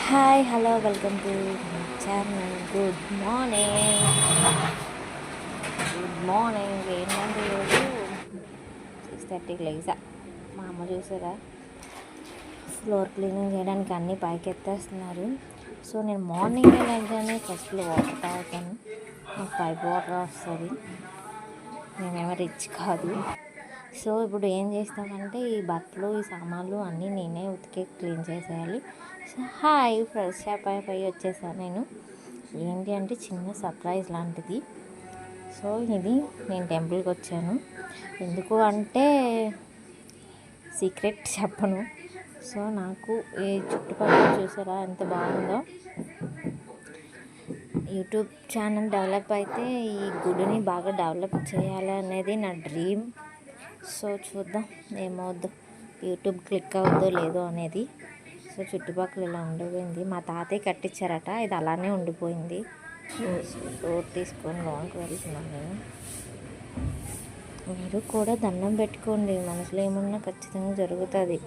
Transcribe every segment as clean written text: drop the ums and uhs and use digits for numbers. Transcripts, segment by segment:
Hi hello welcome to my channel. Good morning ఏంటంటే ఈరోజు 6:30కి లేసా. మా అమ్మ చూసారా ఫ్లోర్ క్లీనింగ్ చేయడానికి అన్నీ పైకి ఎత్తేస్తున్నారు. సో నేను మార్నింగ్ లేగానే ఫస్ట్ వాటర్ తాగుతాను. నాకు పైప్ వాటర్ వస్తుంది. నేనేమో రిచ్ కాదు. సో ఇప్పుడు ఏం చేస్తామంటే ఈ బట్టలు ఈ సామాన్లు అన్నీ నేనే ఉతికి క్లీన్ చేసేయాలి. సో హాయ్ ఫ్రెష్ అప్ అయిపోయి వచ్చేసాను. నేను ఏంటి అంటే చిన్న సర్ప్రైజ్ లాంటిది. సో ఇది నేను టెంపుల్కి వచ్చాను. ఎందుకు అంటే సీక్రెట్ చెప్పను. సో నాకు ఈ చుట్టుపక్కల చూసారా ఎంత బాగుందో. యూట్యూబ్ ఛానల్ డెవలప్ అయితే ఈ గుడిని బాగా డెవలప్ చేయాలి అనేది నా డ్రీమ్. సో చూద్దాం ఏమవుద్దో, యూట్యూబ్ క్లిక్ అవుద్దో లేదో అనేది. సో చుట్టుపక్కల ఇలా ఉండిపోయింది. మా తాతయ్య కట్టించారట, ఇది అలానే ఉండిపోయింది. రోడ్ తీసుకొని లోనికి వెళ్తున్నాను నేను. మీరు కూడా దండం పెట్టుకోండి, మనసులో ఏమన్నా ఖచ్చితంగా జరుగుతుంది.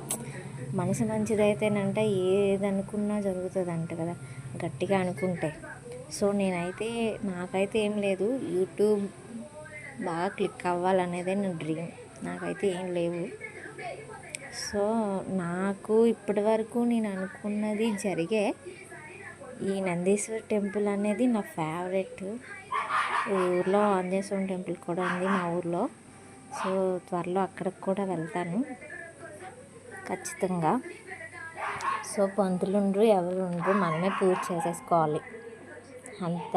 మనసు మంచిదైతేనంటే ఏదనుకున్నా జరుగుతుంది అంట కదా, గట్టిగా అనుకుంటే. సో నాకైతే ఏం లేదు, యూట్యూబ్ బాగా క్లిక్ అవ్వాలనేదే నా డ్రీమ్. నాకైతే ఏం లేవు. సో నాకు ఇప్పటి వరకు నేను అనుకున్నది జరిగే. ఈ నందీశ్వర్ టెంపుల్ అనేది నా ఫేవరెట్. ఈ ఊర్లో ఆంజనేయ స్వామి టెంపుల్ కూడా ఉంది మా ఊర్లో. సో త్వరలో అక్కడికి కూడా వెళ్తాను ఖచ్చితంగా. సో పంతులు ఉండరు, ఎవరు ఉండరు, మనమే పూజ చేసేసుకోవాలి. అంత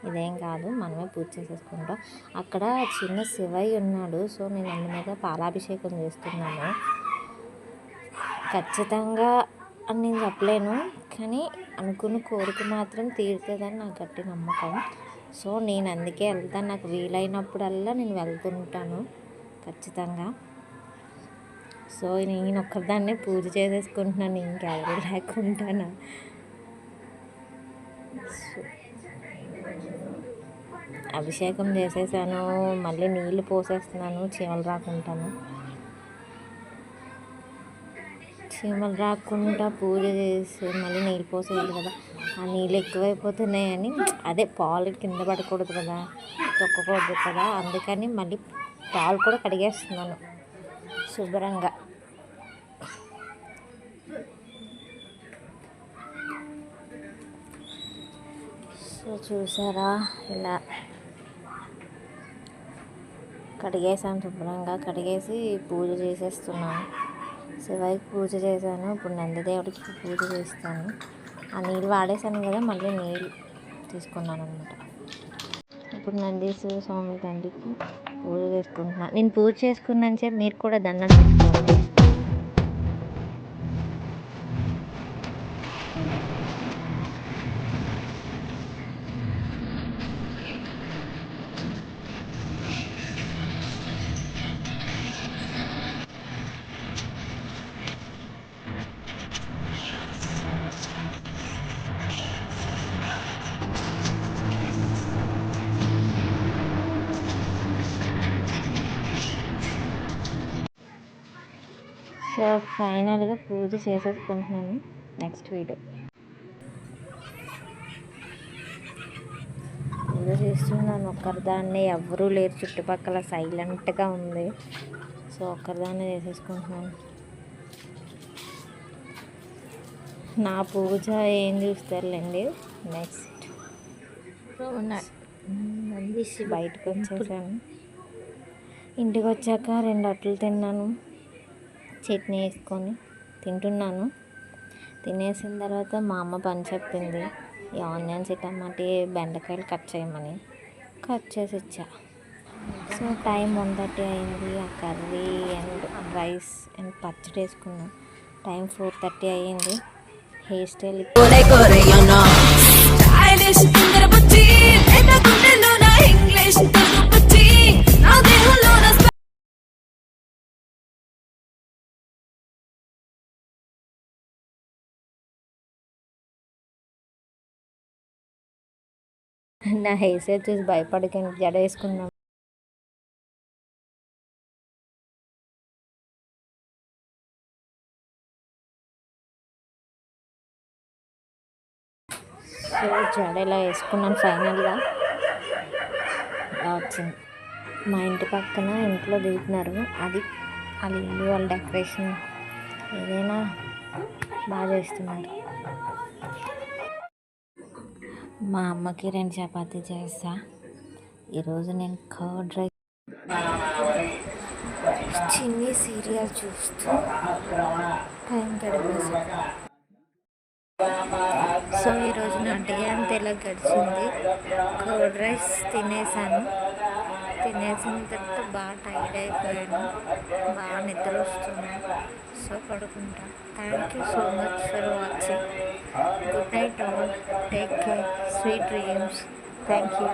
ఇదేం కాదు, మనమే పూజ చేసేసుకుంటాం. అక్కడ చిన్న శివయ్య ఉన్నాడు. సో నేను అందు మీద పాలాభిషేకం చేస్తున్నాను. ఖచ్చితంగా అని నేను చెప్పలేను, కానీ అనుకున్న కోరిక మాత్రం తీరుతుందని నాకు గట్టి నమ్మకం. సో నేను అందుకే వెళ్తాను. నాకు వీలైనప్పుడల్లా నేను వెళ్తుంటాను ఖచ్చితంగా. సో నేను ఒక్కదాన్నే పూజ చేసేసుకుంటున్నాను, ఇంకెవరు లేకుండాను. అభిషేకం చేసేసాను, మళ్ళీ నీళ్ళు పోసేస్తున్నాను చీమలు రాకుండాను. చీమలు రాకుండా పూజ చేసి మళ్ళీ నీళ్ళు పోసేయాలి కదా. ఆ నీళ్ళు ఎక్కువైపోతున్నాయని, అదే పాలు కింద పడకూడదు కదా, తొక్కకూడదు కదా, అందుకని మళ్ళీ పాలు కూడా కడిగేస్తున్నాను శుభ్రంగా. సో చూసారా ఇలా కడిగేసాను, శుభ్రంగా కడిగేసి పూజ చేసేస్తున్నాను. శివయ్యకి పూజ చేశాను, ఇప్పుడు నందిదేవుడికి పూజ చేస్తాను. ఆ నీళ్ళు వాడేసాను కదా, మళ్ళీ నీళ్ళు తీసుకున్నాను అనమాట. ఇప్పుడు నందీశ్వర స్వామి తండ్రికి పూజ చేసుకుంటున్నాను. నేను పూజ చేసుకున్నాను చెప్పి మీరు కూడా దండం పెట్టుకోండి. సో ఫైనల్గా పూజ చేసేసుకుంటున్నాను. నెక్స్ట్ వీడియో పూజ చేస్తున్నాను ఒక్కరిదాన్నే, ఎవరూ లేరు చుట్టుపక్కల, సైలెంట్గా ఉంది. సో ఒక్కరిదాన్నే చేసేసుకుంటున్నాను. నా పూజ ఏం చూస్తారులేండి. నెక్స్ట్ బయటకు వచ్చేసాను. ఇంటికి వచ్చాక 2 అట్లు తిన్నాను, చట్నీ వేసుకొని తింటున్నాను. తినేసిన తర్వాత మా అమ్మ పని చెప్పింది, ఈ ఆనియన్స్ టమాటీ బెండకాయలు కట్ చేయమని. కట్ చేసి ఇచ్చా. సో టైం 1:30 అయింది. ఆ కర్రీ అండ్ రైస్ అండ్ పచ్చడి వేసుకున్నాం. టైం 4:30 అయ్యింది. హెయిర్ స్టైల్ నా హెయిర్ స్టైల్ చూసి భయపడకండి, జడ వేసుకున్నాం. సో జడలో వేసుకున్నాను ఫైనల్గా ఇలా వచ్చింది. మా ఇంటి పక్కన ఇంట్లో దిగుతున్నారు, అది వాళ్ళ ఇల్లు వాళ్ళ డెకరేషన్ ఏదైనా బాగా చేస్తున్నారు. మా అమ్మకి 2 చపాతీ చేస్తా. ఈరోజు నేను కర్డ్ రైస్ చిన్ని సీరియల్ చూస్తూ టైం గడిపేసా. సో ఈరోజు నా డే అంతా ఎలా గడిచింది, కర్డ్ రైస్ తినేసిన తర్వాత బాగా టైర్డ్ అయిపోయాను, బాగా నిద్ర వస్తుంది. సో పడుకుంటా. Thank you so much for watching. Good night all, take care, sweet dreams. Thank you.